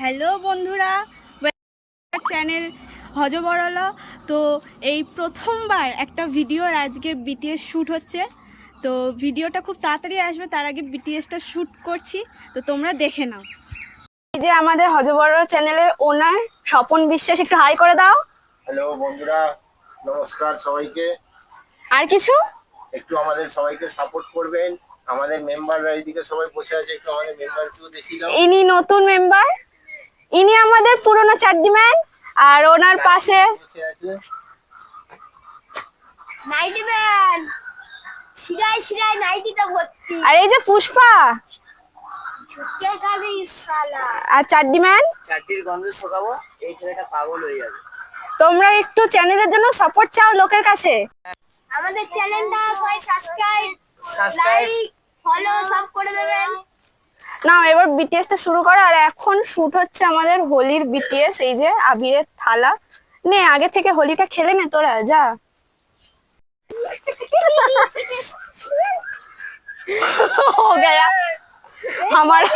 Hello বন্ধুরা, channel হজবরল। তো এই প্রথমবার একটা ভিডিওর আজকে বিটিএস শ্যুট হচ্ছে। তো ভিডিওটা খুব তাড়াতাড়ি আসবে, তার আগে বিটিএসটা শ্যুট করছি, তো তোমরা দেখে নাও। এই যে আমাদের হজবরল চ্যানেলের ওনার স্বপন বিশ্বাস, একটু হাই করে দাও। হ্যালো বন্ধুরা, নমস্কার সবাইকে। আর কিছু একটু আমাদের সবাইকে সাপোর্ট করবেন। আমাদের মেম্বাররা এইদিকে সবাই বসে আছে, একটু আমাদের মেম্বারকেও দেখিয়ে দাও। ইনি নতুন মেম্বার, ইনি আমাদের পুরনো চাড্ডিম্যান, আর ওনার পাশে বসে আছে নাইটিম্যান শিরায় শিরায় নাইটিতে ভর্তি। আর এই যে পুষ্পা কে কানে সালা আর চাড্ডিম্যান। চারটির গন্ধ শোকাবো, এই ছেলেটা পাগল হয়ে যাবে। তোমরা একটু চ্যানেলের জন্য সাপোর্ট চাও লোকের কাছে। আমাদের চ্যানেলটা সবাই সাবস্ক্রাইব সাবস্ক্রাইব লাইক ফলো সব করে দেবেন। না, এবার বিটিএসটা শুরু করো। আর এখন শুট হচ্ছে আমাদের হোলির বিটিএস। এই যে আবিরের থালা নে, আগে থেকে হোলিটা খেলে নে তোরা, যা। हो गया हमारा